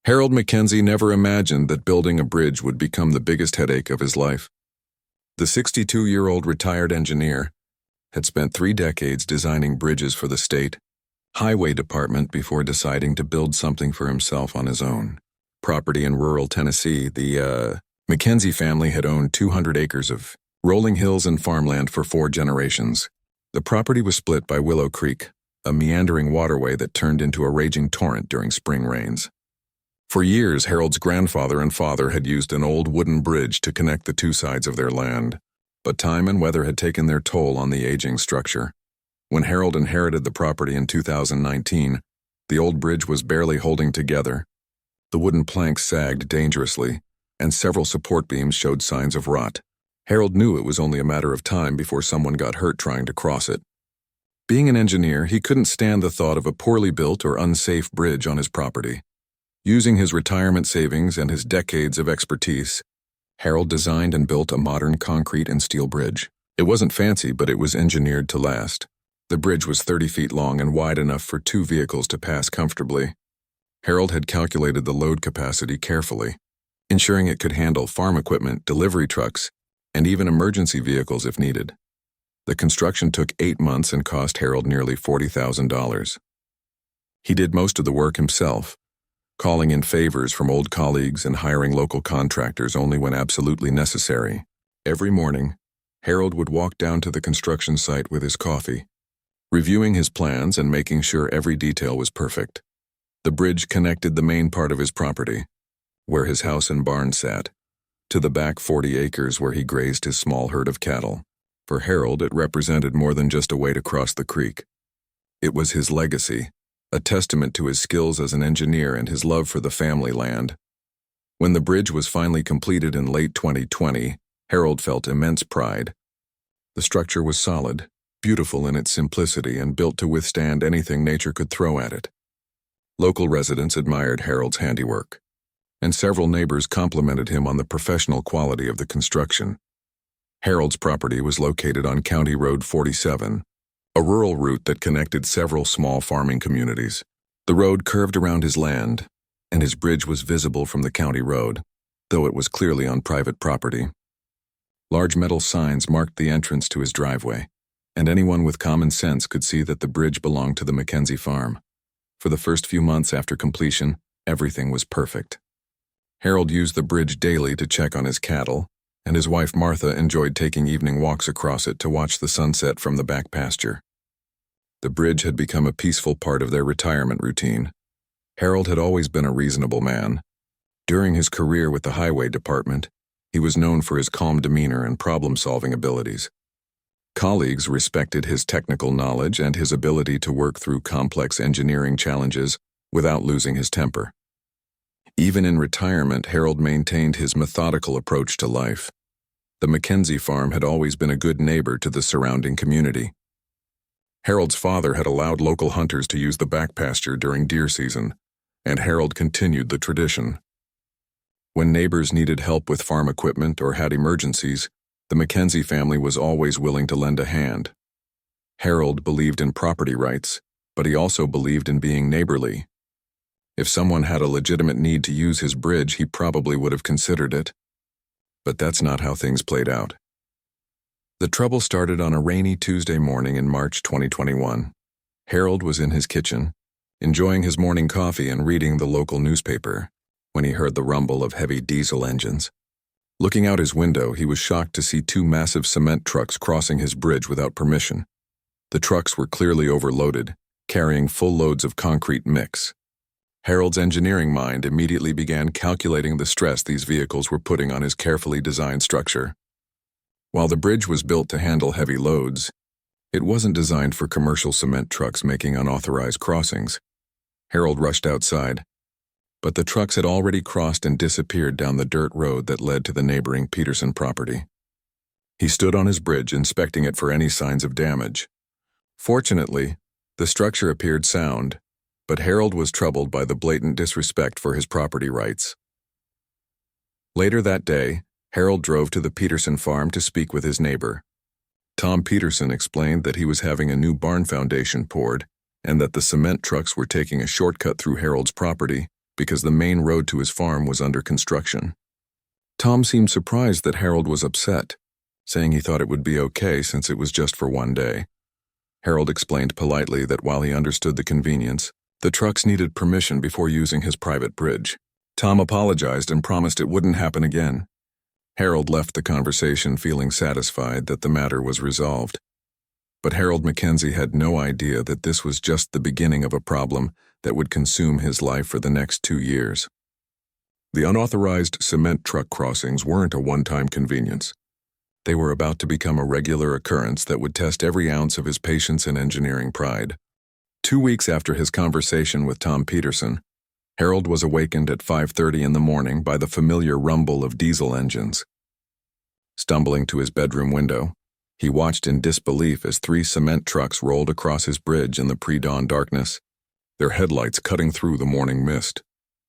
Harold Mackenzie never imagined that building a bridge would become the biggest headache of his life. The 62-year-old retired engineer had spent 3 decades designing bridges for the state highway department before deciding to build something for himself on his own. Property in rural Tennessee, the Mackenzie family had owned 200 acres of rolling hills and farmland for 4 generations. The property was split by Willow Creek, a meandering waterway that turned into a raging torrent during spring rains. For years, Harold's grandfather and father had used an old wooden bridge to connect the 2 sides of their land, but time and weather had taken their toll on the aging structure. When Harold inherited the property in 2019, the old bridge was barely holding together. The wooden planks sagged dangerously, and several support beams showed signs of rot. Harold knew it was only a matter of time before someone got hurt trying to cross it. Being an engineer, he couldn't stand the thought of a poorly built or unsafe bridge on his property. Using his retirement savings and his decades of expertise, Harold designed and built a modern concrete and steel bridge. It wasn't fancy, but it was engineered to last. The bridge was 30 feet long and wide enough for 2 vehicles to pass comfortably. Harold had calculated the load capacity carefully, ensuring it could handle farm equipment, delivery trucks, and even emergency vehicles if needed. The construction took 8 months and cost Harold nearly $40,000. He did most of the work himself, calling in favors from old colleagues and hiring local contractors only when absolutely necessary. Every morning, Harold would walk down to the construction site with his coffee, reviewing his plans and making sure every detail was perfect. The bridge connected the main part of his property, where his house and barn sat, to the back 40 acres where he grazed his small herd of cattle. For Harold, it represented more than just a way to cross the creek. It was his legacy, a testament to his skills as an engineer and his love for the family land. When the bridge was finally completed in late 2020, Harold felt immense pride. The structure was solid, beautiful in its simplicity, and built to withstand anything nature could throw at it. Local residents admired Harold's handiwork, and several neighbors complimented him on the professional quality of the construction. Harold's property was located on County Road 47, a rural route that connected several small farming communities. The road curved around his land, and his bridge was visible from the county road, though it was clearly on private property. Large metal signs marked the entrance to his driveway, and anyone with common sense could see that the bridge belonged to the Mackenzie farm. For the first few months after completion, everything was perfect. Harold used the bridge daily to check on his cattle, and his wife Martha enjoyed taking evening walks across it to watch the sunset from the back pasture. The bridge had become a peaceful part of their retirement routine. Harold had always been a reasonable man. During his career with the highway department, he was known for his calm demeanor and problem-solving abilities. Colleagues respected his technical knowledge and his ability to work through complex engineering challenges without losing his temper. Even in retirement, Harold maintained his methodical approach to life. The Mackenzie farm had always been a good neighbor to the surrounding community. Harold's father had allowed local hunters to use the back pasture during deer season, and Harold continued the tradition. When neighbors needed help with farm equipment or had emergencies, the Mackenzie family was always willing to lend a hand. Harold believed in property rights, but he also believed in being neighborly. If someone had a legitimate need to use his bridge, he probably would have considered it. But that's not how things played out. The trouble started on a rainy Tuesday morning in March 2021. Harold was in his kitchen, enjoying his morning coffee and reading the local newspaper, when he heard the rumble of heavy diesel engines. Looking out his window, he was shocked to see 2 massive cement trucks crossing his bridge without permission. The trucks were clearly overloaded, carrying full loads of concrete mix. Harold's engineering mind immediately began calculating the stress these vehicles were putting on his carefully designed structure. While the bridge was built to handle heavy loads, it wasn't designed for commercial cement trucks making unauthorized crossings. Harold rushed outside, but the trucks had already crossed and disappeared down the dirt road that led to the neighboring Peterson property. He stood on his bridge inspecting it for any signs of damage. Fortunately, the structure appeared sound, but Harold was troubled by the blatant disrespect for his property rights. Later that day, Harold drove to the Peterson farm to speak with his neighbor. Tom Peterson explained that he was having a new barn foundation poured and that the cement trucks were taking a shortcut through Harold's property because the main road to his farm was under construction. Tom seemed surprised that Harold was upset, saying he thought it would be okay since it was just for one day. Harold explained politely that while he understood the convenience, the trucks needed permission before using his private bridge. Tom apologized and promised it wouldn't happen again. Harold left the conversation feeling satisfied that the matter was resolved. But Harold Mackenzie had no idea that this was just the beginning of a problem that would consume his life for the next 2 years. The unauthorized cement truck crossings weren't a one-time convenience. They were about to become a regular occurrence that would test every ounce of his patience and engineering pride. 2 weeks after his conversation with Tom Peterson, Harold was awakened at 5:30 in the morning by the familiar rumble of diesel engines. Stumbling to his bedroom window, he watched in disbelief as 3 cement trucks rolled across his bridge in the pre-dawn darkness, their headlights cutting through the morning mist.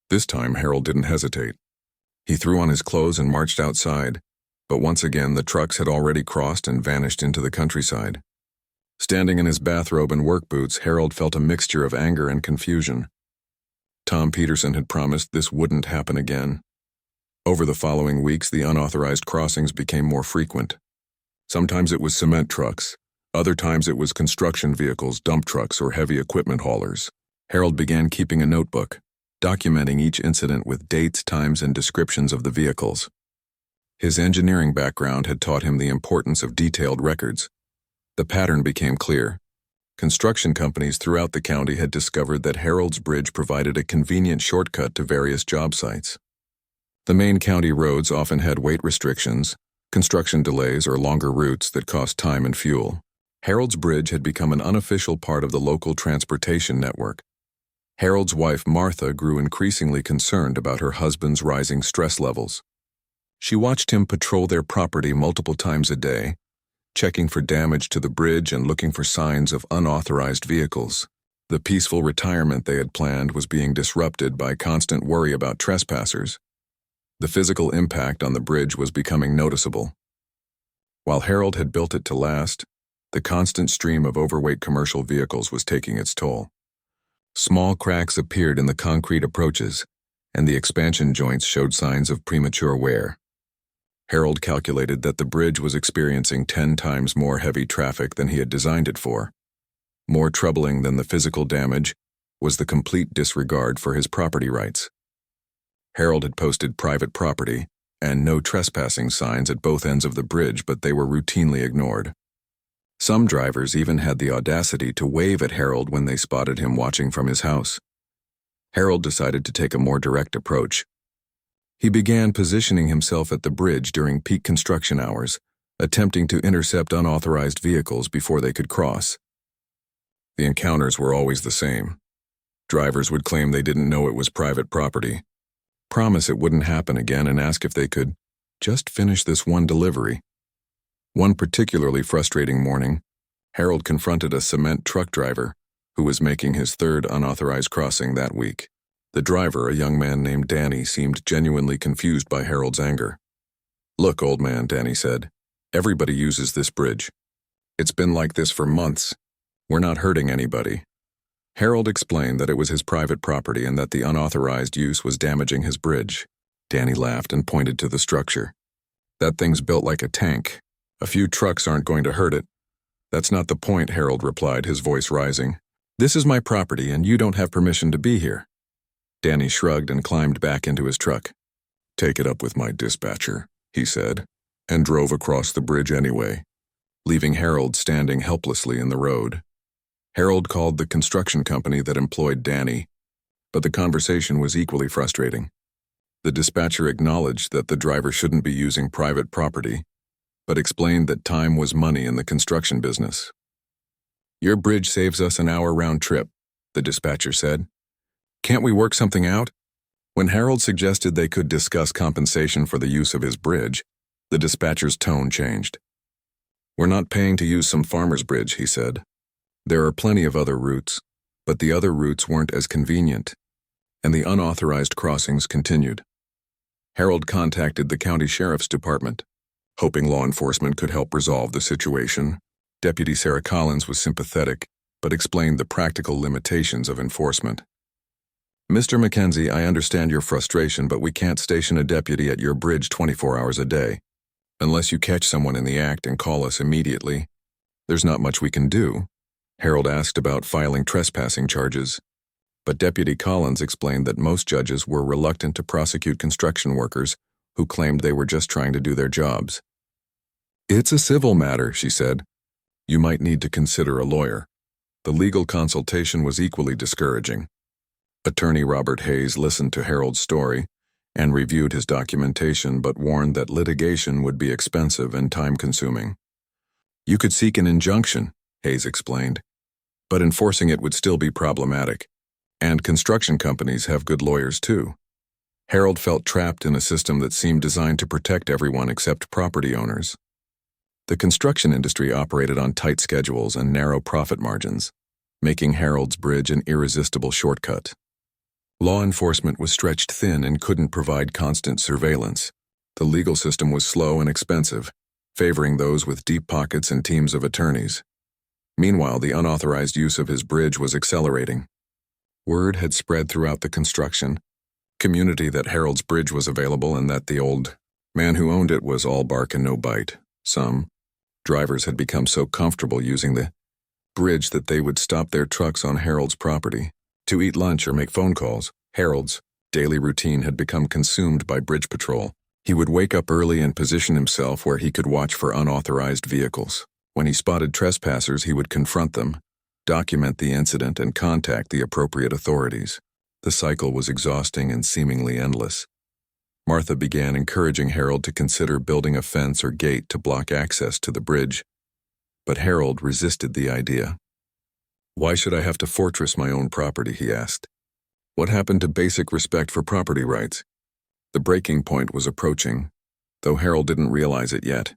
This time, Harold didn't hesitate. He threw on his clothes and marched outside, but once again the trucks had already crossed and vanished into the countryside. Standing in his bathrobe and work boots, Harold felt a mixture of anger and confusion. Tom Peterson had promised this wouldn't happen again. Over the following weeks, the unauthorized crossings became more frequent. Sometimes it was cement trucks. Other times it was construction vehicles, dump trucks, or heavy equipment haulers. Harold began keeping a notebook, documenting each incident with dates, times, and descriptions of the vehicles. His engineering background had taught him the importance of detailed records. The pattern became clear. Construction companies throughout the county had discovered that Harold's Bridge provided a convenient shortcut to various job sites. The main county roads often had weight restrictions, construction delays, or longer routes that cost time and fuel. Harold's Bridge had become an unofficial part of the local transportation network. Harold's wife, Martha, grew increasingly concerned about her husband's rising stress levels. She watched him patrol their property multiple times a day, checking for damage to the bridge and looking for signs of unauthorized vehicles. The peaceful retirement they had planned was being disrupted by constant worry about trespassers. The physical impact on the bridge was becoming noticeable. While Harold had built it to last, the constant stream of overweight commercial vehicles was taking its toll. Small cracks appeared in the concrete approaches, and the expansion joints showed signs of premature wear. Harold calculated that the bridge was experiencing 10 times more heavy traffic than he had designed it for. More troubling than the physical damage was the complete disregard for his property rights. Harold had posted private property and no trespassing signs at both ends of the bridge, but they were routinely ignored. Some drivers even had the audacity to wave at Harold when they spotted him watching from his house. Harold decided to take a more direct approach. He began positioning himself at the bridge during peak construction hours, attempting to intercept unauthorized vehicles before they could cross. The encounters were always the same. Drivers would claim they didn't know it was private property, promise it wouldn't happen again, and ask if they could just finish this one delivery. One particularly frustrating morning, Harold confronted a cement truck driver who was making his 3rd unauthorized crossing that week. The driver, a young man named Danny, seemed genuinely confused by Harold's anger. "Look, old man," Danny said, "everybody uses this bridge. It's been like this for months. We're not hurting anybody." Harold explained that it was his private property and that the unauthorized use was damaging his bridge. Danny laughed and pointed to the structure. "That thing's built like a tank. A few trucks aren't going to hurt it." "That's not the point," Harold replied, his voice rising. "This is my property and you don't have permission to be here." Danny shrugged and climbed back into his truck. "Take it up with my dispatcher," he said, and drove across the bridge anyway, leaving Harold standing helplessly in the road. Harold called the construction company that employed Danny, but the conversation was equally frustrating. The dispatcher acknowledged that the driver shouldn't be using private property, but explained that time was money in the construction business. "Your bridge saves us an hour round trip," the dispatcher said. "Can't we work something out?" When Harold suggested they could discuss compensation for the use of his bridge, the dispatcher's tone changed. "We're not paying to use some farmer's bridge," he said. "There are plenty of other routes, but the other routes weren't as convenient, and the unauthorized crossings continued." Harold contacted the county sheriff's department, hoping law enforcement could help resolve the situation. Deputy Sarah Collins was sympathetic, but explained the practical limitations of enforcement. Mr. Mackenzie, I understand your frustration, but we can't station a deputy at your bridge 24 hours a day. Unless you catch someone in the act and call us immediately, there's not much we can do. Harold asked about filing trespassing charges, but Deputy Collins explained that most judges were reluctant to prosecute construction workers who claimed they were just trying to do their jobs. It's a civil matter, she said. You might need to consider a lawyer. The legal consultation was equally discouraging. Attorney Robert Hayes listened to Harold's story and reviewed his documentation, but warned that litigation would be expensive and time-consuming. You could seek an injunction, Hayes explained, but enforcing it would still be problematic, and construction companies have good lawyers too. Harold felt trapped in a system that seemed designed to protect everyone except property owners. The construction industry operated on tight schedules and narrow profit margins, making Harold's bridge an irresistible shortcut. Law enforcement was stretched thin and couldn't provide constant surveillance. The legal system was slow and expensive, favoring those with deep pockets and teams of attorneys. Meanwhile, the unauthorized use of his bridge was accelerating. Word had spread throughout the construction community that Harold's bridge was available and that the old man who owned it was all bark and no bite. Some drivers had become so comfortable using the bridge that they would stop their trucks on Harold's property to eat lunch or make phone calls. Harold's daily routine had become consumed by bridge patrol. He would wake up early and position himself where he could watch for unauthorized vehicles. When he spotted trespassers, he would confront them, document the incident, and contact the appropriate authorities. The cycle was exhausting and seemingly endless. Martha began encouraging Harold to consider building a fence or gate to block access to the bridge, but Harold resisted the idea. Why should I have to fortress my own property, he asked. What happened to basic respect for property rights? The breaking point was approaching, though Harold didn't realize it yet.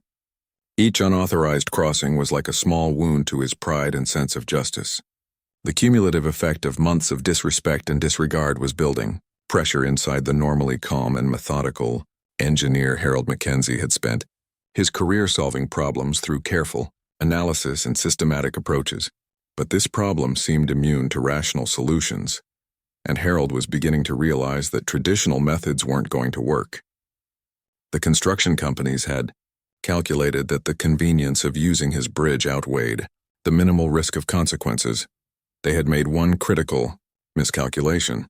Each unauthorized crossing was like a small wound to his pride and sense of justice. The cumulative effect of months of disrespect and disregard was building. Pressure inside the normally calm and methodical engineer Harold Mackenzie had spent his career solving problems through careful analysis and systematic approaches. But this problem seemed immune to rational solutions, and Harold was beginning to realize that traditional methods weren't going to work. The construction companies had calculated that the convenience of using his bridge outweighed the minimal risk of consequences. They had made one critical miscalculation.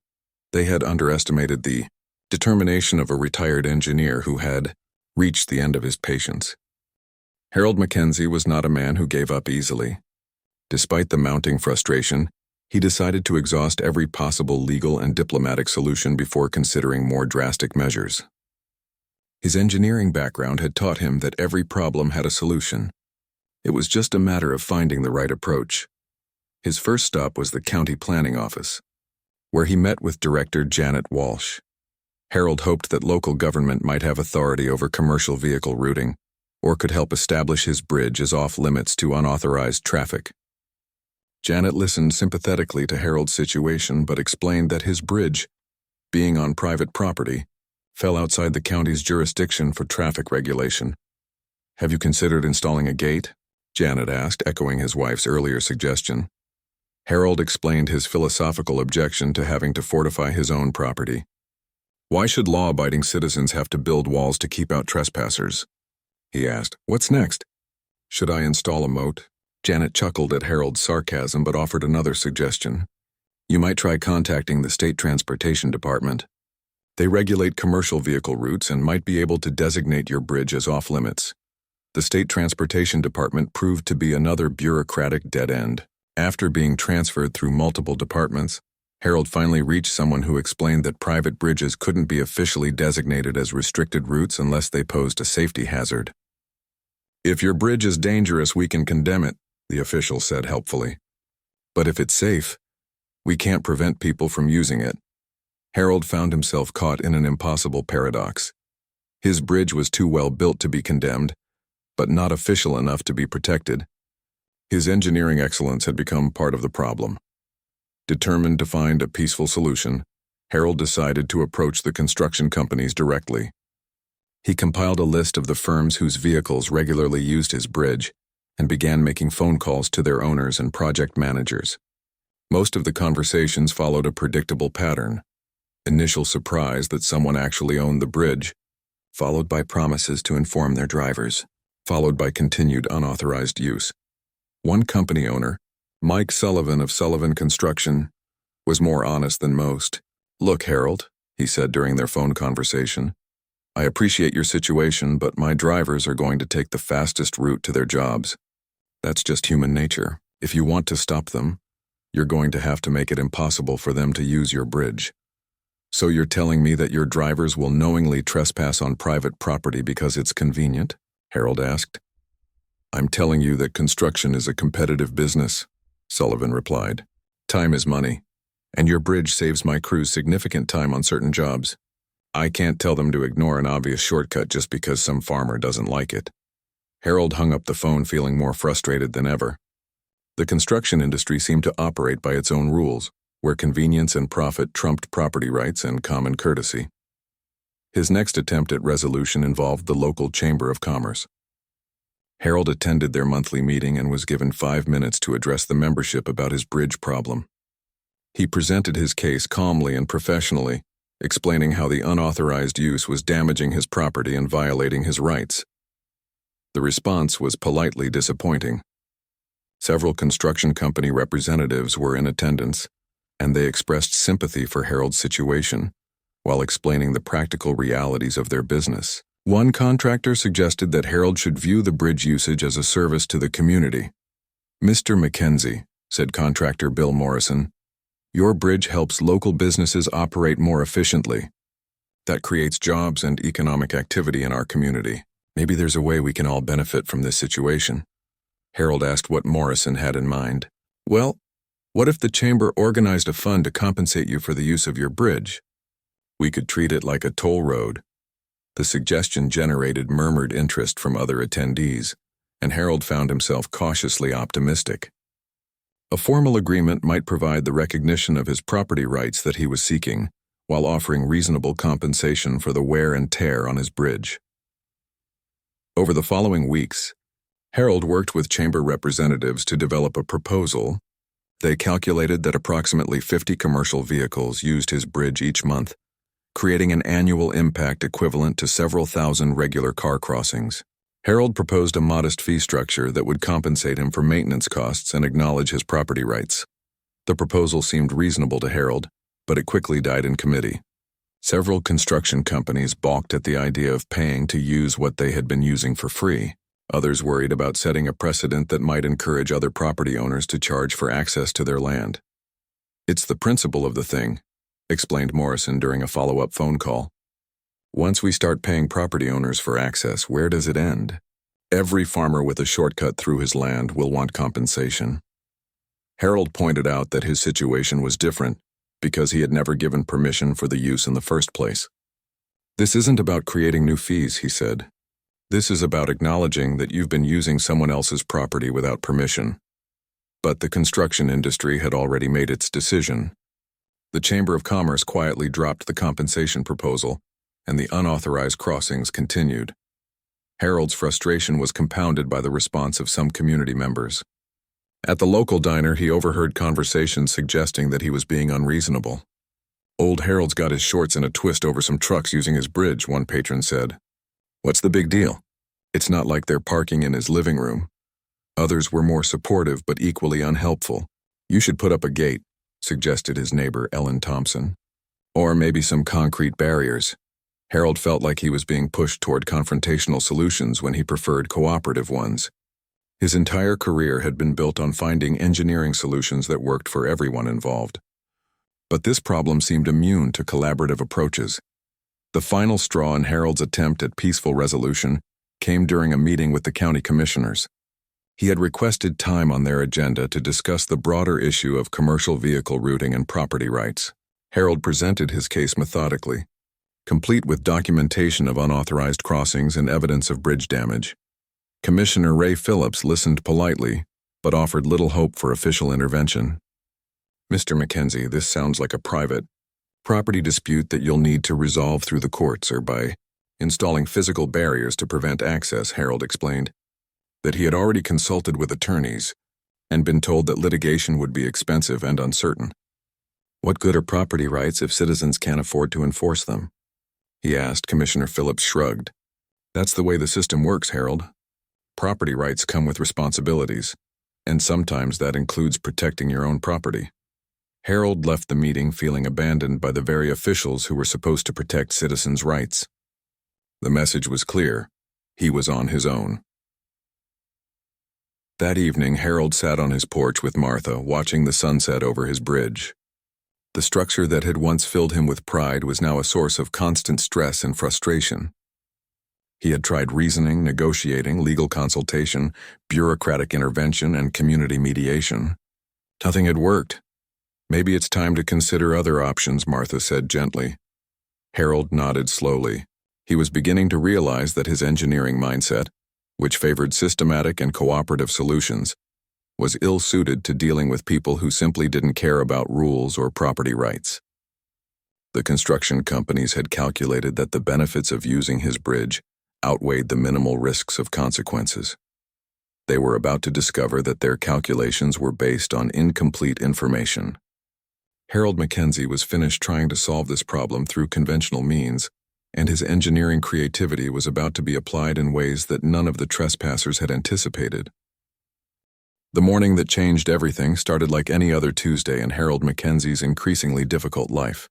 They had underestimated the determination of a retired engineer who had reached the end of his patience. Harold Mackenzie was not a man who gave up easily. Despite the mounting frustration, he decided to exhaust every possible legal and diplomatic solution before considering more drastic measures. His engineering background had taught him that every problem had a solution. It was just a matter of finding the right approach. His first stop was the county planning office, where he met with Director Janet Walsh. Harold hoped that local government might have authority over commercial vehicle routing, or could help establish his bridge as off-limits to unauthorized traffic. Janet listened sympathetically to Harold's situation, but explained that his bridge, being on private property, fell outside the county's jurisdiction for traffic regulation. Have you considered installing a gate? Janet asked, echoing his wife's earlier suggestion. Harold explained his philosophical objection to having to fortify his own property. Why should law-abiding citizens have to build walls to keep out trespassers? He asked. What's next? Should I install a moat? Janet chuckled at Harold's sarcasm but offered another suggestion. You might try contacting the State Transportation Department. They regulate commercial vehicle routes and might be able to designate your bridge as off-limits. The State Transportation Department proved to be another bureaucratic dead end. After being transferred through multiple departments, Harold finally reached someone who explained that private bridges couldn't be officially designated as restricted routes unless they posed a safety hazard. If your bridge is dangerous, we can condemn it, the official said helpfully. But if it's safe, we can't prevent people from using it. Harold found himself caught in an impossible paradox. His bridge was too well built to be condemned, but not official enough to be protected. His engineering excellence had become part of the problem. Determined to find a peaceful solution, Harold decided to approach the construction companies directly. He compiled a list of the firms whose vehicles regularly used his bridge and began making phone calls to their owners and project managers. Most of the conversations followed a predictable pattern. initial surprise that someone actually owned the bridge, followed by promises to inform their drivers, followed by continued unauthorized use. One company owner, Mike Sullivan of Sullivan Construction, was more honest than most. "Look, Harold," he said during their phone conversation, "I appreciate your situation, but my drivers are going to take the fastest route to their jobs. That's just human nature. If you want to stop them, you're going to have to make it impossible for them to use your bridge." "So you're telling me that your drivers will knowingly trespass on private property because it's convenient?" Harold asked. "I'm telling you that construction is a competitive business," Sullivan replied. "Time is money, and your bridge saves my crew significant time on certain jobs. I can't tell them to ignore an obvious shortcut just because some farmer doesn't like it." Harold hung up the phone feeling more frustrated than ever. The construction industry seemed to operate by its own rules, where convenience and profit trumped property rights and common courtesy. His next attempt at resolution involved the local Chamber of Commerce. Harold attended their monthly meeting and was given 5 minutes to address the membership about his bridge problem. He presented his case calmly and professionally, explaining how the unauthorized use was damaging his property and violating his rights. The response was politely disappointing. Several construction company representatives were in attendance, and they expressed sympathy for Harold's situation, while explaining the practical realities of their business. One contractor suggested that Harold should view the bridge usage as a service to the community. "Mr. Mackenzie," said contractor Bill Morrison, "your bridge helps local businesses operate more efficiently. That creates jobs and economic activity in our community. Maybe there's a way we can all benefit from this situation." Harold asked what Morrison had in mind. "Well, what if the chamber organized a fund to compensate you for the use of your bridge? We could treat it like a toll road." The suggestion generated murmured interest from other attendees, and Harold found himself cautiously optimistic. A formal agreement might provide the recognition of his property rights that he was seeking, while offering reasonable compensation for the wear and tear on his bridge. Over the following weeks, Harold worked with chamber representatives to develop a proposal. They calculated that approximately 50 commercial vehicles used his bridge each month, creating an annual impact equivalent to several thousand regular car crossings. Harold proposed a modest fee structure that would compensate him for maintenance costs and acknowledge his property rights. The proposal seemed reasonable to Harold, but it quickly died in committee. Several construction companies balked at the idea of paying to use what they had been using for free. Others worried about setting a precedent that might encourage other property owners to charge for access to their land. "It's the principle of the thing," explained Morrison during a follow-up phone call. "Once we start paying property owners for access, where does it end? Every farmer with a shortcut through his land will want compensation." Harold pointed out that his situation was different because he had never given permission for the use in the first place. "This isn't about creating new fees," he said. "This is about acknowledging that you've been using someone else's property without permission." But the construction industry had already made its decision. The Chamber of Commerce quietly dropped the compensation proposal, and the unauthorized crossings continued. Harold's frustration was compounded by the response of some community members. At the local diner, he overheard conversations suggesting that he was being unreasonable. "Old Harold's got his shorts in a twist over some trucks using his bridge," one patron said. "What's the big deal? It's not like they're parking in his living room." Others were more supportive but equally unhelpful. "You should put up a gate," suggested his neighbor Ellen Thompson. "Or maybe some concrete barriers." Harold felt like he was being pushed toward confrontational solutions when he preferred cooperative ones. His entire career had been built on finding engineering solutions that worked for everyone involved. But this problem seemed immune to collaborative approaches. The final straw in Harold's attempt at peaceful resolution came during a meeting with the county commissioners. He had requested time on their agenda to discuss the broader issue of commercial vehicle routing and property rights. Harold presented his case methodically, complete with documentation of unauthorized crossings and evidence of bridge damage. Commissioner Ray Phillips listened politely, but offered little hope for official intervention. "Mr. Mackenzie, this sounds like a private property dispute that you'll need to resolve through the courts or by installing physical barriers to prevent access," Harold explained. That he had already consulted with attorneys and been told that litigation would be expensive and uncertain. What good are property rights if citizens can't afford to enforce them? He asked. Commissioner Phillips shrugged. That's the way the system works, Harold. Property rights come with responsibilities, and sometimes that includes protecting your own property. Harold left the meeting feeling abandoned by the very officials who were supposed to protect citizens' rights. The message was clear. He was on his own. That evening, Harold sat on his porch with Martha, watching the sunset over his bridge. The structure that had once filled him with pride was now a source of constant stress and frustration. He had tried reasoning, negotiating, legal consultation, bureaucratic intervention, and community mediation. Nothing had worked. Maybe it's time to consider other options, Martha said gently. Harold nodded slowly. He was beginning to realize that his engineering mindset, which favored systematic and cooperative solutions, was ill-suited to dealing with people who simply didn't care about rules or property rights. The construction companies had calculated that the benefits of using his bridge outweighed the minimal risks of consequences. They were about to discover that their calculations were based on incomplete information. Harold Mackenzie was finished trying to solve this problem through conventional means, and his engineering creativity was about to be applied in ways that none of the trespassers had anticipated. The morning that changed everything started like any other Tuesday in Harold Mackenzie's increasingly difficult life.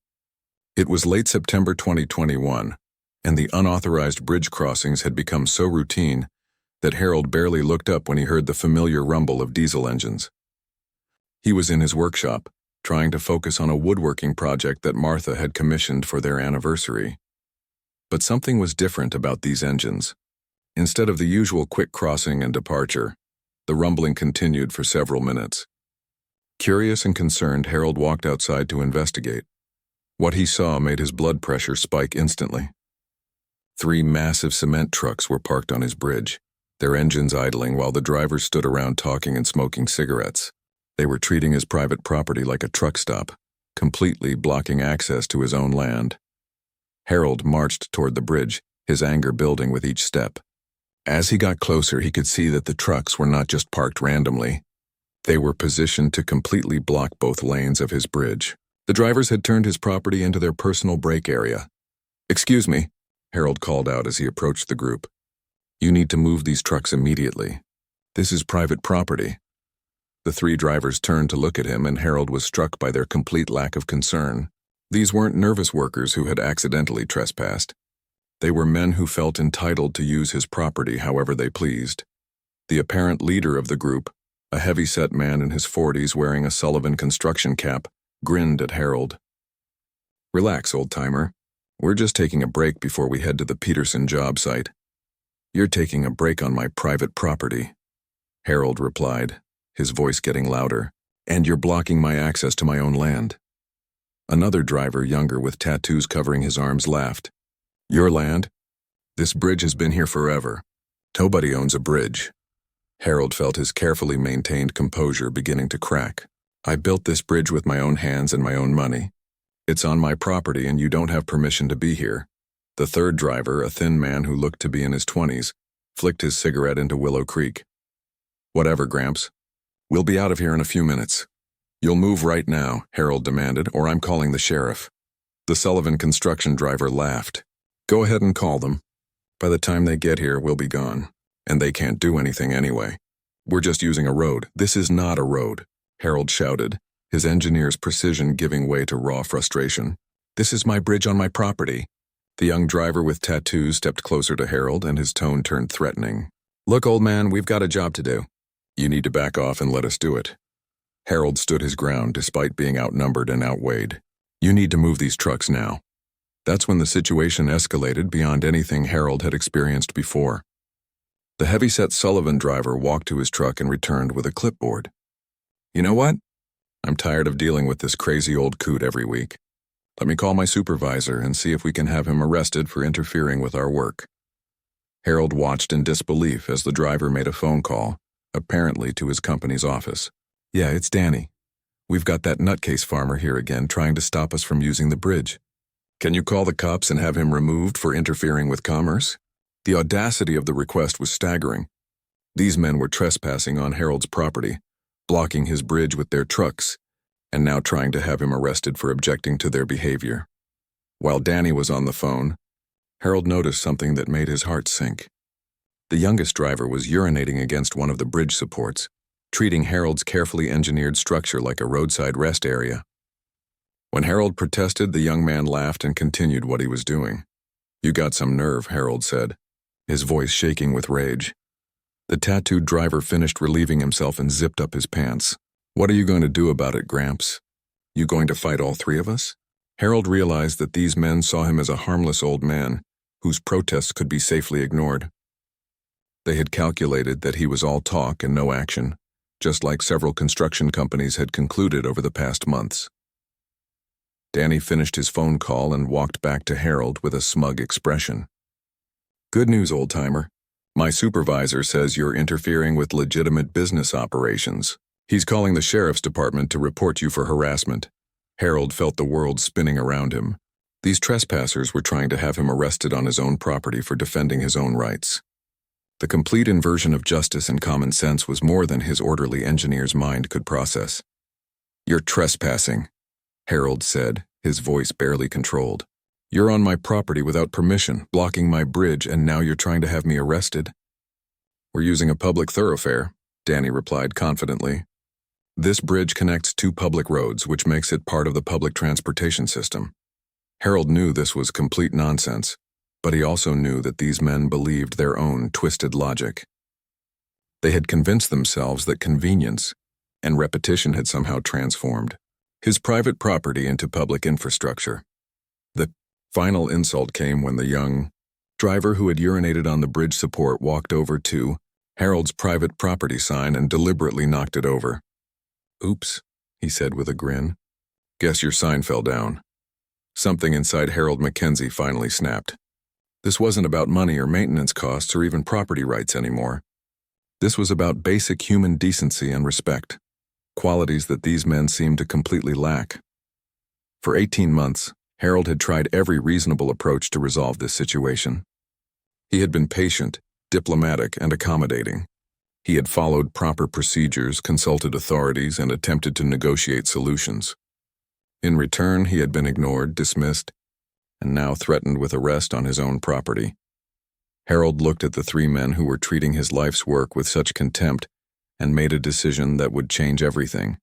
It was late September 2021, and the unauthorized bridge crossings had become so routine that Harold barely looked up when he heard the familiar rumble of diesel engines. He was in his workshop, trying to focus on a woodworking project that Martha had commissioned for their anniversary. But something was different about these engines. Instead of the usual quick crossing and departure, the rumbling continued for several minutes. Curious and concerned, Harold walked outside to investigate. What he saw made his blood pressure spike instantly. 3 massive cement trucks were parked on his bridge, their engines idling while the drivers stood around talking and smoking cigarettes. They were treating his private property like a truck stop, completely blocking access to his own land. Harold marched toward the bridge, his anger building with each step. As he got closer, he could see that the trucks were not just parked randomly. They were positioned to completely block both lanes of his bridge. The drivers had turned his property into their personal break area. "Excuse me," Harold called out as he approached the group. "You need to move these trucks immediately. This is private property." The 3 drivers turned to look at him, and Harold was struck by their complete lack of concern. These weren't nervous workers who had accidentally trespassed. They were men who felt entitled to use his property however they pleased. The apparent leader of the group, a heavy-set man in his 40s wearing a Sullivan construction cap, grinned at Harold. "Relax, old-timer. We're just taking a break before we head to the Peterson job site." "You're taking a break on my private property," Harold replied, his voice getting louder. "And you're blocking my access to my own land." Another driver, younger with tattoos covering his arms, laughed. "Your land? This bridge has been here forever. Nobody owns a bridge." Harold felt his carefully maintained composure beginning to crack. "I built this bridge with my own hands and my own money. It's on my property and you don't have permission to be here." The third driver, a thin man who looked to be in his 20s, flicked his cigarette into Willow Creek. "Whatever, Gramps. We'll be out of here in a few minutes." "You'll move right now," Harold demanded, "or I'm calling the sheriff." The Sullivan construction driver laughed. "Go ahead and call them. By the time they get here, we'll be gone. And they can't do anything anyway. We're just using a road." "This is not a road," Harold shouted, his engineer's precision giving way to raw frustration. "This is my bridge on my property." The young driver with tattoos stepped closer to Harold, and his tone turned threatening. "Look, old man, we've got a job to do. You need to back off and let us do it." Harold stood his ground despite being outnumbered and outweighed. "You need to move these trucks now." That's when the situation escalated beyond anything Harold had experienced before. The heavy-set Sullivan driver walked to his truck and returned with a clipboard. "You know what? I'm tired of dealing with this crazy old coot every week. Let me call my supervisor and see if we can have him arrested for interfering with our work." Harold watched in disbelief as the driver made a phone call, apparently to his company's office. "Yeah, it's Danny. We've got that nutcase farmer here again trying to stop us from using the bridge. Can you call the cops and have him removed for interfering with commerce?" The audacity of the request was staggering. These men were trespassing on Harold's property, blocking his bridge with their trucks, and now trying to have him arrested for objecting to their behavior. While Danny was on the phone, Harold noticed something that made his heart sink. The youngest driver was urinating against one of the bridge supports, treating Harold's carefully engineered structure like a roadside rest area. When Harold protested, the young man laughed and continued what he was doing. "You got some nerve," Harold said, his voice shaking with rage. The tattooed driver finished relieving himself and zipped up his pants. "What are you going to do about it, Gramps? You going to fight all three of us?" Harold realized that these men saw him as a harmless old man, whose protests could be safely ignored. They had calculated that he was all talk and no action, just like several construction companies had concluded over the past months. Danny finished his phone call and walked back to Harold with a smug expression. "Good news, old-timer. My supervisor says you're interfering with legitimate business operations. He's calling the sheriff's department to report you for harassment." Harold felt the world spinning around him. These trespassers were trying to have him arrested on his own property for defending his own rights. The complete inversion of justice and common sense was more than his orderly engineer's mind could process. "You're trespassing," Harold said, his voice barely controlled. "You're on my property without permission, blocking my bridge, and now you're trying to have me arrested." "We're using a public thoroughfare," Danny replied confidently. "This bridge connects two public roads, which makes it part of the public transportation system." Harold knew this was complete nonsense, but he also knew that these men believed their own twisted logic. They had convinced themselves that convenience and repetition had somehow transformed his private property into public infrastructure. The final insult came when the young driver who had urinated on the bridge support walked over to Harold's private property sign and deliberately knocked it over. "Oops," he said with a grin. "Guess your sign fell down." Something inside Harold Mackenzie finally snapped. This wasn't about money or maintenance costs or even property rights anymore. This was about basic human decency and respect, qualities that these men seemed to completely lack. For 18 months, Harold had tried every reasonable approach to resolve this situation. He had been patient, diplomatic, and accommodating. He had followed proper procedures, consulted authorities, and attempted to negotiate solutions. In return, he had been ignored, dismissed, and now threatened with arrest on his own property. Harold looked at the three men who were treating his life's work with such contempt and made a decision that would change everything.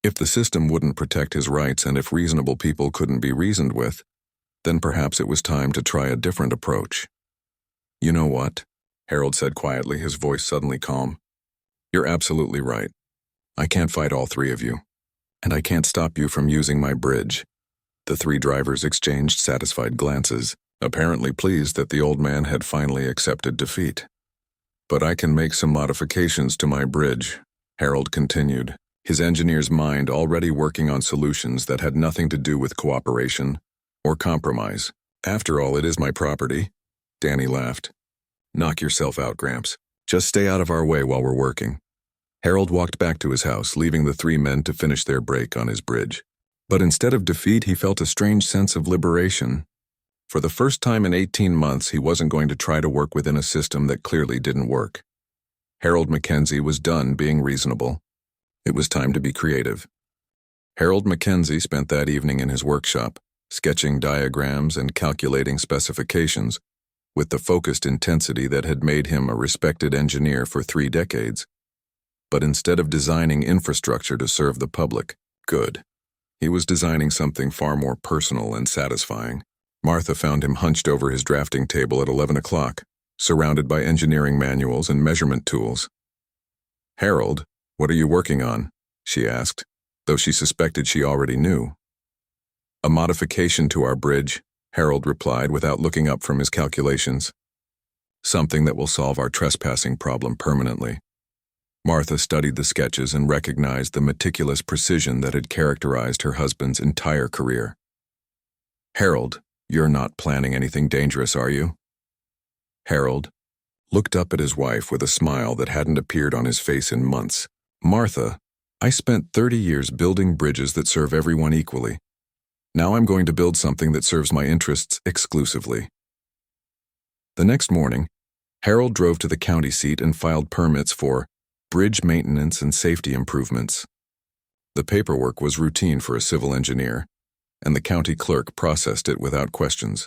If the system wouldn't protect his rights and if reasonable people couldn't be reasoned with, then perhaps it was time to try a different approach. "You know what?" Harold said quietly, his voice suddenly calm. "You're absolutely right. I can't fight all three of you, and I can't stop you from using my bridge." The three drivers exchanged satisfied glances, apparently pleased that the old man had finally accepted defeat. "But I can make some modifications to my bridge," Harold continued, his engineer's mind already working on solutions that had nothing to do with cooperation or compromise. "After all, it is my property," Danny laughed. "Knock yourself out, Gramps. Just stay out of our way while we're working." Harold walked back to his house, leaving the three men to finish their break on his bridge. But instead of defeat, he felt a strange sense of liberation. For the first time in 18 months, he wasn't going to try to work within a system that clearly didn't work. Harold Mackenzie was done being reasonable. It was time to be creative. Harold Mackenzie spent that evening in his workshop, sketching diagrams and calculating specifications, with the focused intensity that had made him a respected engineer for 3 decades. But instead of designing infrastructure to serve the public good, he was designing something far more personal and satisfying. Martha found him hunched over his drafting table at 11 o'clock, surrounded by engineering manuals and measurement tools. "Harold, what are you working on?" she asked, though she suspected she already knew. "A modification to our bridge," Harold replied without looking up from his calculations. "Something that will solve our trespassing problem permanently." Martha studied the sketches and recognized the meticulous precision that had characterized her husband's entire career. "Harold, you're not planning anything dangerous, are you?" Harold looked up at his wife with a smile that hadn't appeared on his face in months. "Martha, I spent 30 years building bridges that serve everyone equally. Now I'm going to build something that serves my interests exclusively." The next morning, Harold drove to the county seat and filed permits for bridge maintenance and safety improvements. The paperwork was routine for a civil engineer, and the county clerk processed it without questions.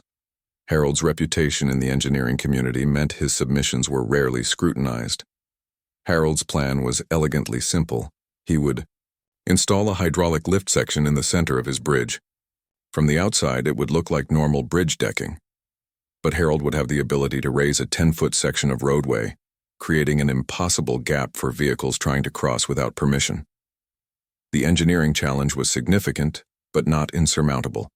Harold's reputation in the engineering community meant his submissions were rarely scrutinized. Harold's plan was elegantly simple. He would install a hydraulic lift section in the center of his bridge. From the outside, it would look like normal bridge decking, but Harold would have the ability to raise a 10-foot section of roadway, creating an impossible gap for vehicles trying to cross without permission. The engineering challenge was significant, but not insurmountable.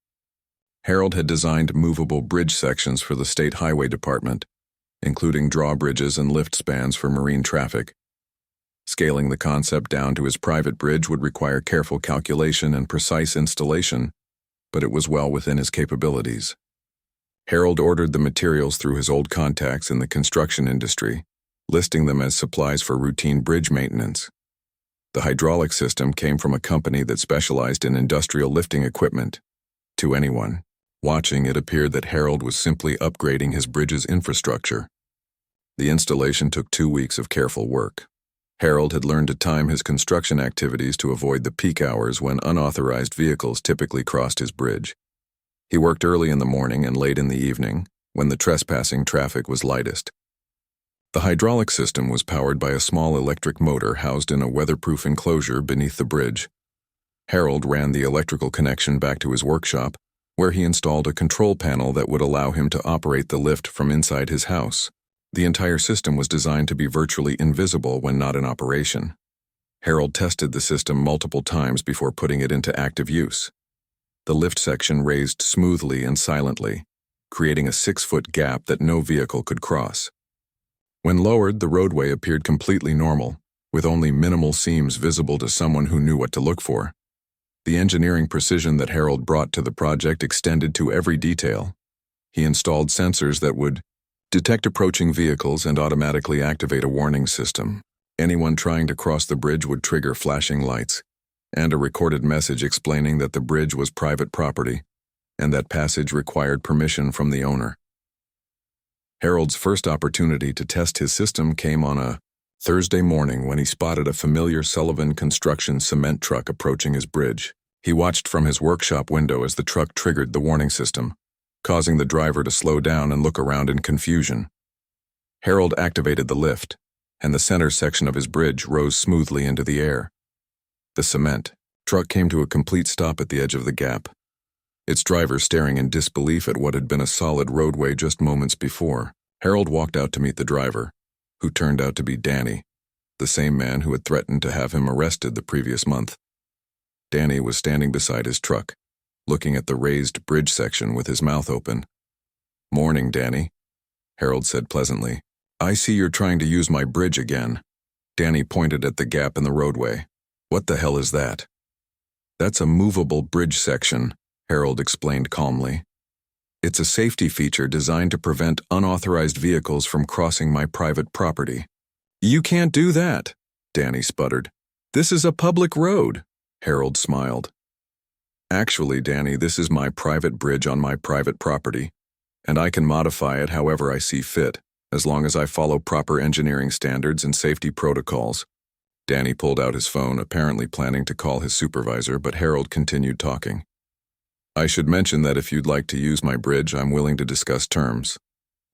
Harold had designed movable bridge sections for the State Highway Department, including drawbridges and lift spans for marine traffic. Scaling the concept down to his private bridge would require careful calculation and precise installation, but it was well within his capabilities. Harold ordered the materials through his old contacts in the construction industry, listing them as supplies for routine bridge maintenance. The hydraulic system came from a company that specialized in industrial lifting equipment. To anyone watching, it appeared that Harold was simply upgrading his bridge's infrastructure. The installation took 2 weeks of careful work. Harold had learned to time his construction activities to avoid the peak hours when unauthorized vehicles typically crossed his bridge. He worked early in the morning and late in the evening, when the trespassing traffic was lightest. The hydraulic system was powered by a small electric motor housed in a weatherproof enclosure beneath the bridge. Harold ran the electrical connection back to his workshop, where he installed a control panel that would allow him to operate the lift from inside his house. The entire system was designed to be virtually invisible when not in operation. Harold tested the system multiple times before putting it into active use. The lift section raised smoothly and silently, creating a 6-foot gap that no vehicle could cross. When lowered, the roadway appeared completely normal, with only minimal seams visible to someone who knew what to look for. The engineering precision that Harold brought to the project extended to every detail. He installed sensors that would detect approaching vehicles and automatically activate a warning system. Anyone trying to cross the bridge would trigger flashing lights, and a recorded message explaining that the bridge was private property, and that passage required permission from the owner. Harold's first opportunity to test his system came on a Thursday morning when he spotted a familiar Sullivan Construction cement truck approaching his bridge. He watched from his workshop window as the truck triggered the warning system, causing the driver to slow down and look around in confusion. Harold activated the lift, and the center section of his bridge rose smoothly into the air. The cement truck came to a complete stop at the edge of the gap, its driver staring in disbelief at what had been a solid roadway just moments before. Harold walked out to meet the driver, who turned out to be Danny, the same man who had threatened to have him arrested the previous month. Danny was standing beside his truck, looking at the raised bridge section with his mouth open. "Morning, Danny," Harold said pleasantly. "I see you're trying to use my bridge again." Danny pointed at the gap in the roadway. "What the hell is that?" "That's a movable bridge section," Harold explained calmly. "It's a safety feature designed to prevent unauthorized vehicles from crossing my private property." "You can't do that," Danny sputtered. "This is a public road," Harold smiled. "Actually, Danny, this is my private bridge on my private property, and I can modify it however I see fit, as long as I follow proper engineering standards and safety protocols." Danny pulled out his phone, apparently planning to call his supervisor, but Harold continued talking. "I should mention that if you'd like to use my bridge, I'm willing to discuss terms.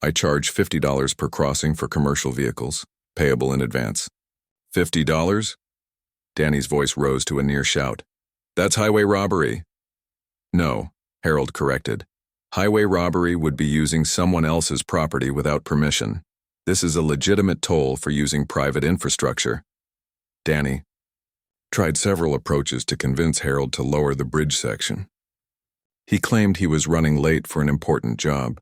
I charge $50 per crossing for commercial vehicles, payable in advance." $50? Danny's voice rose to a near shout. "That's highway robbery." "No," Harold corrected. "Highway robbery would be using someone else's property without permission. This is a legitimate toll for using private infrastructure." Danny tried several approaches to convince Harold to lower the bridge section. He claimed he was running late for an important job.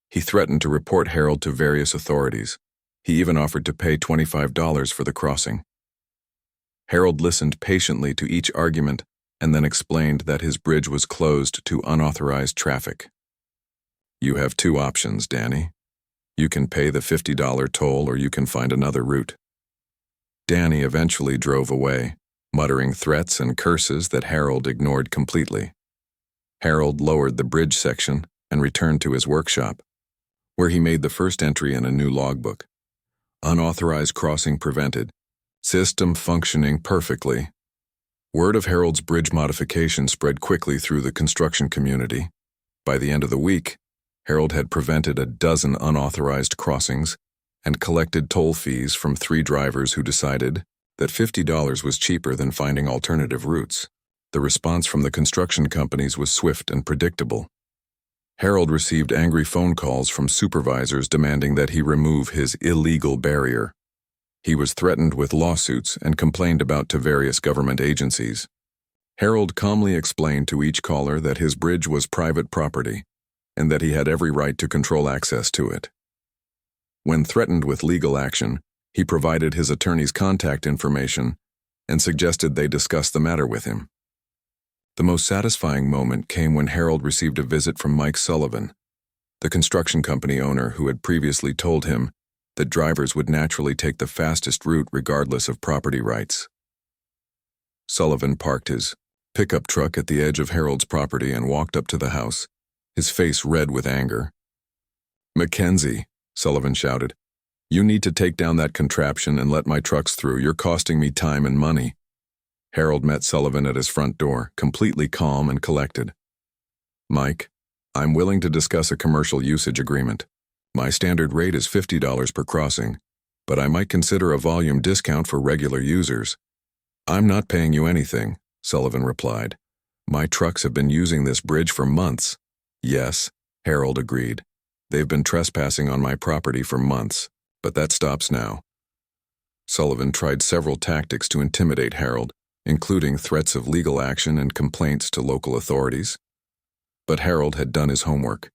He threatened to report Harold to various authorities. He even offered to pay $25 for the crossing. Harold listened patiently to each argument and then explained that his bridge was closed to unauthorized traffic. "You have 2 options, Danny. You can pay the $50 toll or you can find another route." Danny eventually drove away, muttering threats and curses that Harold ignored completely. Harold lowered the bridge section and returned to his workshop, where he made the first entry in a new logbook. "Unauthorized crossing prevented. System functioning perfectly." Word of Harold's bridge modification spread quickly through the construction community. By the end of the week, Harold had prevented a dozen unauthorized crossings and collected toll fees from 3 drivers who decided that $50 was cheaper than finding alternative routes. The response from the construction companies was swift and predictable. Harold received angry phone calls from supervisors demanding that he remove his illegal barrier. He was threatened with lawsuits and complained about to various government agencies. Harold calmly explained to each caller that his bridge was private property and that he had every right to control access to it. When threatened with legal action, he provided his attorney's contact information and suggested they discuss the matter with him. The most satisfying moment came when Harold received a visit from Mike Sullivan, the construction company owner who had previously told him that drivers would naturally take the fastest route regardless of property rights. Sullivan parked his pickup truck at the edge of Harold's property and walked up to the house, his face red with anger. "Mackenzie," Sullivan shouted, "you need to take down that contraption and let my trucks through. You're costing me time and money." Harold met Sullivan at his front door, completely calm and collected. "Mike, I'm willing to discuss a commercial usage agreement. My standard rate is $50 per crossing, but I might consider a volume discount for regular users." "I'm not paying you anything," Sullivan replied. "My trucks have been using this bridge for months." "Yes," Harold agreed. "They've been trespassing on my property for months, but that stops now." Sullivan tried several tactics to intimidate Harold, including threats of legal action and complaints to local authorities. But Harold had done his homework.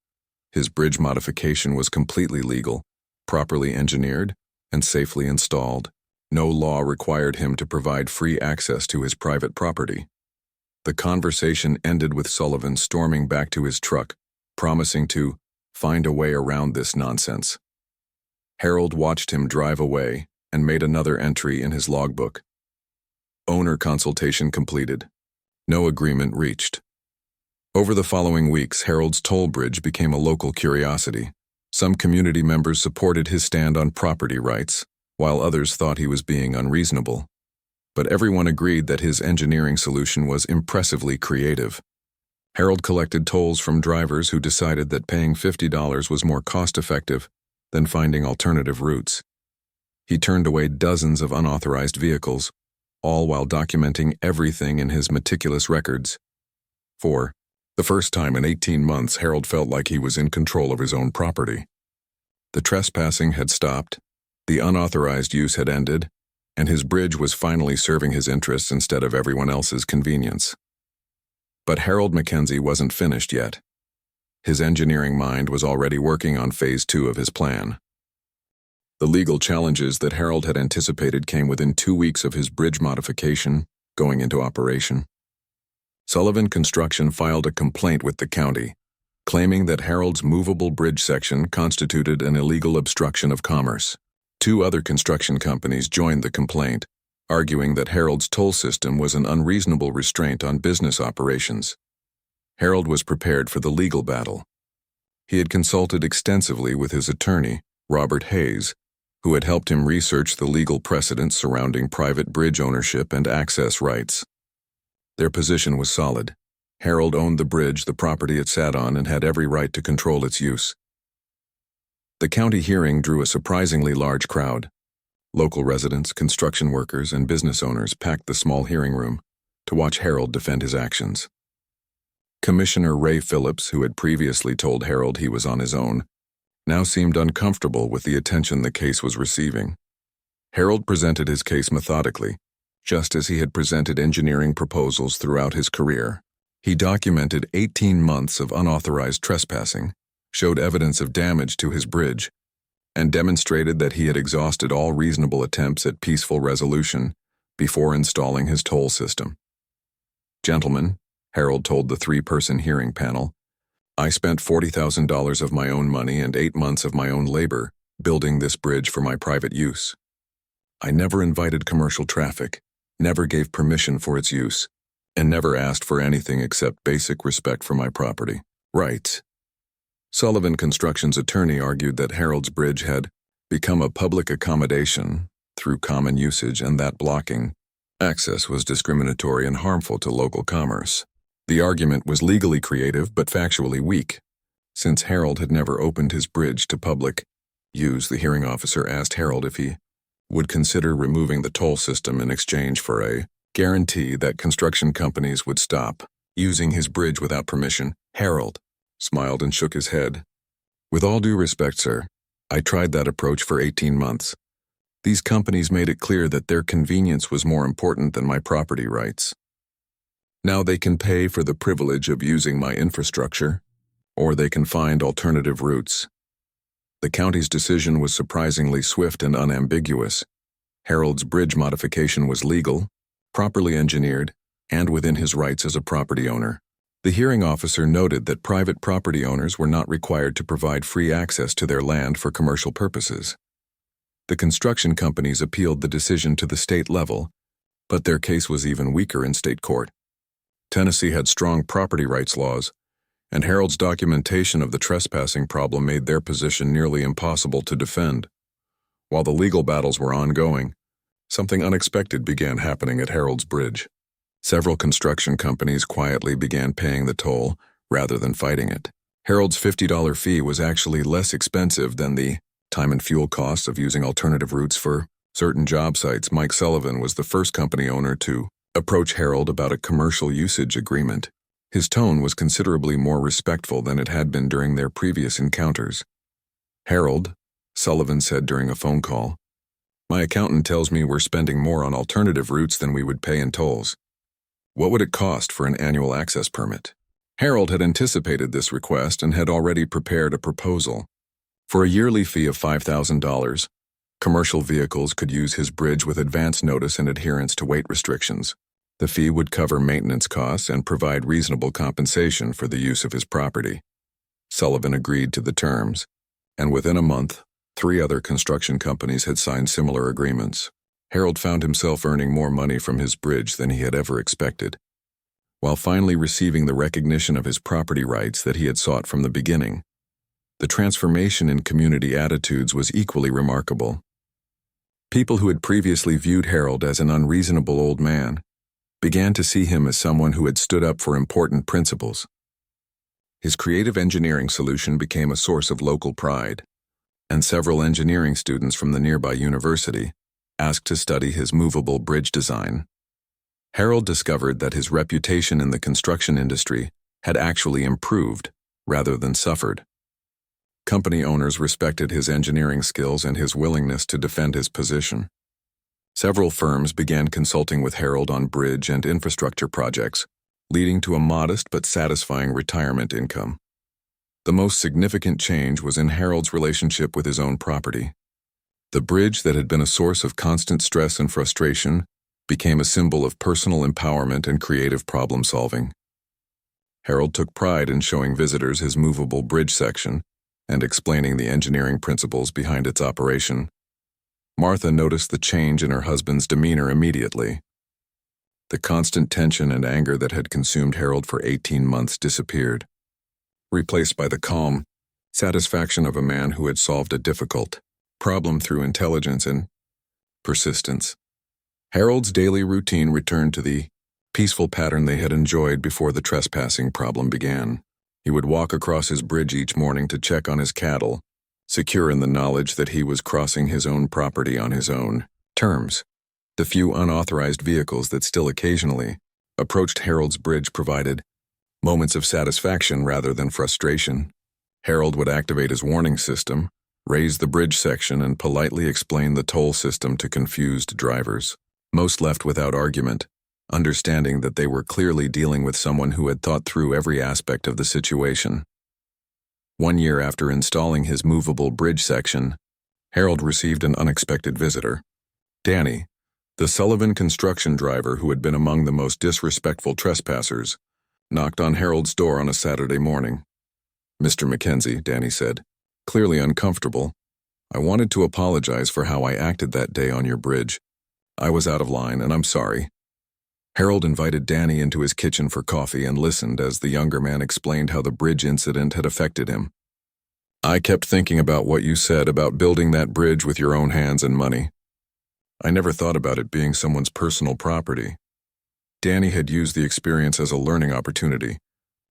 His bridge modification was completely legal, properly engineered, and safely installed. No law required him to provide free access to his private property. The conversation ended with Sullivan storming back to his truck, promising to find a way around this nonsense. Harold watched him drive away and made another entry in his logbook. Owner consultation completed. No agreement reached. Over the following weeks, Harold's toll bridge became a local curiosity. Some community members supported his stand on property rights, while others thought he was being unreasonable. But everyone agreed that his engineering solution was impressively creative. Harold collected tolls from drivers who decided that paying $50 was more cost-effective than finding alternative routes. He turned away dozens of unauthorized vehicles, all while documenting everything in his meticulous records. For the first time in 18 months, Harold felt like he was in control of his own property. The trespassing had stopped, the unauthorized use had ended, and his bridge was finally serving his interests instead of everyone else's convenience. But Harold Mackenzie wasn't finished yet. His engineering mind was already working on phase 2 of his plan. The legal challenges that Harold had anticipated came within 2 weeks of his bridge modification going into operation. Sullivan Construction filed a complaint with the county, claiming that Harold's movable bridge section constituted an illegal obstruction of commerce. 2 other construction companies joined the complaint, arguing that Harold's toll system was an unreasonable restraint on business operations. Harold was prepared for the legal battle. He had consulted extensively with his attorney, Robert Hayes, who had helped him research the legal precedents surrounding private bridge ownership and access rights. Their position was solid. Harold owned the bridge, the property it sat on, and had every right to control its use. The county hearing drew a surprisingly large crowd. Local residents, construction workers, and business owners packed the small hearing room to watch Harold defend his actions. Commissioner Ray Phillips, who had previously told Harold he was on his own, now seemed uncomfortable with the attention the case was receiving. Harold presented his case methodically, just as he had presented engineering proposals throughout his career. He documented 18 months of unauthorized trespassing, showed evidence of damage to his bridge, and demonstrated that he had exhausted all reasonable attempts at peaceful resolution before installing his toll system. "Gentlemen," Harold told the 3-person hearing panel, "I spent $40,000 of my own money and 8 months of my own labor building this bridge for my private use. I never invited commercial traffic, never gave permission for its use, and never asked for anything except basic respect for my property rights." Sullivan Construction's attorney argued that Harold's bridge had become a public accommodation through common usage and that blocking access was discriminatory and harmful to local commerce. The argument was legally creative but factually weak. Since Harold had never opened his bridge to public use, the hearing officer asked Harold if he would consider removing the toll system in exchange for a guarantee that construction companies would stop using his bridge without permission. Harold smiled and shook his head. "With all due respect, sir, I tried that approach for 18 months. These companies made it clear that their convenience was more important than my property rights. Now they can pay for the privilege of using my infrastructure, or they can find alternative routes." The county's decision was surprisingly swift and unambiguous. Harold's bridge modification was legal, properly engineered, and within his rights as a property owner. The hearing officer noted that private property owners were not required to provide free access to their land for commercial purposes. The construction companies appealed the decision to the state level, but their case was even weaker in state court. Tennessee had strong property rights laws, and Harold's documentation of the trespassing problem made their position nearly impossible to defend. While the legal battles were ongoing, something unexpected began happening at Harold's Bridge. Several construction companies quietly began paying the toll rather than fighting it. Harold's $50 fee was actually less expensive than the time and fuel costs of using alternative routes for certain job sites. Mike Sullivan was the first company owner to approach Harold about a commercial usage agreement. His tone was considerably more respectful than it had been during their previous encounters. "Harold," Sullivan said during a phone call, "my accountant tells me we're spending more on alternative routes than we would pay in tolls. What would it cost for an annual access permit?" Harold had anticipated this request and had already prepared a proposal. For a yearly fee of $5,000, commercial vehicles could use his bridge with advance notice and adherence to weight restrictions. The fee would cover maintenance costs and provide reasonable compensation for the use of his property. Sullivan agreed to the terms, and within a month, 3 other construction companies had signed similar agreements. Harold found himself earning more money from his bridge than he had ever expected, while finally receiving the recognition of his property rights that he had sought from the beginning. The transformation in community attitudes was equally remarkable. People who had previously viewed Harold as an unreasonable old man began to see him as someone who had stood up for important principles. His creative engineering solution became a source of local pride, and several engineering students from the nearby university asked to study his movable bridge design. Harold discovered that his reputation in the construction industry had actually improved rather than suffered. Company owners respected his engineering skills and his willingness to defend his position. Several firms began consulting with Harold on bridge and infrastructure projects, leading to a modest but satisfying retirement income. The most significant change was in Harold's relationship with his own property. The bridge that had been a source of constant stress and frustration became a symbol of personal empowerment and creative problem-solving. Harold took pride in showing visitors his movable bridge section and explaining the engineering principles behind its operation. Martha noticed the change in her husband's demeanor immediately. The constant tension and anger that had consumed Harold for 18 months disappeared, replaced by the calm satisfaction of a man who had solved a difficult problem through intelligence and persistence. Harold's daily routine returned to the peaceful pattern they had enjoyed before the trespassing problem began. He would walk across his bridge each morning to check on his cattle, secure in the knowledge that he was crossing his own property on his own terms. The few unauthorized vehicles that still occasionally approached Harold's bridge provided moments of satisfaction rather than frustration. Harold would activate his warning system, raise the bridge section, and politely explain the toll system to confused drivers. Most left without argument, understanding that they were clearly dealing with someone who had thought through every aspect of the situation. 1 year after installing his movable bridge section, Harold received an unexpected visitor. Danny, the Sullivan construction driver who had been among the most disrespectful trespassers, knocked on Harold's door on a Saturday morning. "Mr. Mackenzie," Danny said, clearly uncomfortable, "I wanted to apologize for how I acted that day on your bridge. I was out of line, and I'm sorry." Harold invited Danny into his kitchen for coffee and listened as the younger man explained how the bridge incident had affected him. "I kept thinking about what you said about building that bridge with your own hands and money. I never thought about it being someone's personal property. Danny had used the experience as a learning opportunity,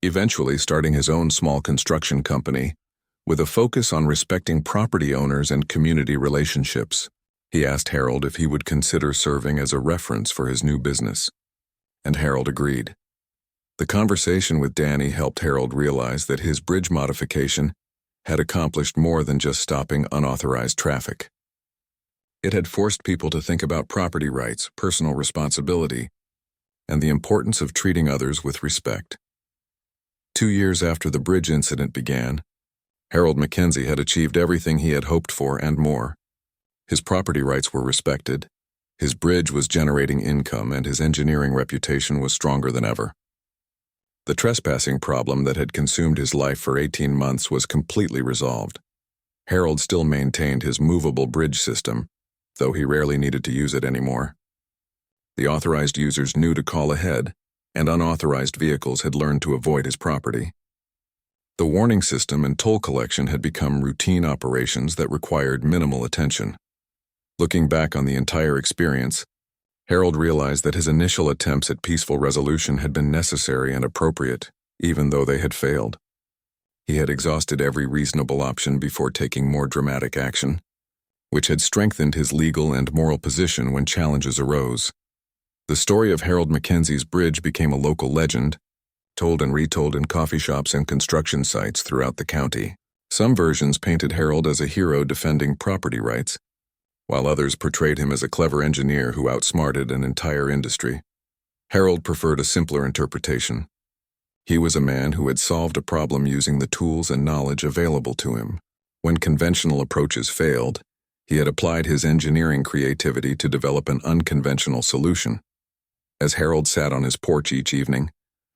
eventually starting his own small construction company, with a focus on respecting property owners and community relationships. He asked Harold if he would consider serving as a reference for his new business, and Harold agreed. The conversation with Danny helped Harold realize that his bridge modification had accomplished more than just stopping unauthorized traffic. It had forced people to think about property rights, personal responsibility, and the importance of treating others with respect. 2 years after the bridge incident began, Harold Mackenzie had achieved everything he had hoped for and more. His property rights were respected, his bridge was generating income, and his engineering reputation was stronger than ever. The trespassing problem that had consumed his life for 18 months was completely resolved. Harold still maintained his movable bridge system, though he rarely needed to use it anymore. The authorized users knew to call ahead, and unauthorized vehicles had learned to avoid his property. The warning system and toll collection had become routine operations that required minimal attention. Looking back on the entire experience, Harold realized that his initial attempts at peaceful resolution had been necessary and appropriate, even though they had failed. He had exhausted every reasonable option before taking more dramatic action, which had strengthened his legal and moral position when challenges arose. The story of Harold Mackenzie's bridge became a local legend, told and retold in coffee shops and construction sites throughout the county. Some versions painted Harold as a hero defending property rights, while others portrayed him as a clever engineer who outsmarted an entire industry. Harold preferred a simpler interpretation. He was a man who had solved a problem using the tools and knowledge available to him. When conventional approaches failed, he had applied his engineering creativity to develop an unconventional solution. As Harold sat on his porch each evening,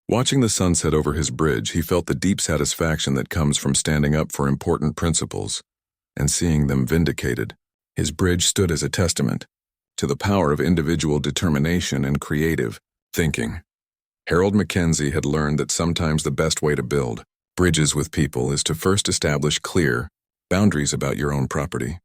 watching the sunset over his bridge, he felt the deep satisfaction that comes from standing up for important principles and seeing them vindicated. His bridge stood as a testament to the power of individual determination and creative thinking. Harold Mackenzie had learned that sometimes the best way to build bridges with people is to first establish clear boundaries about your own property.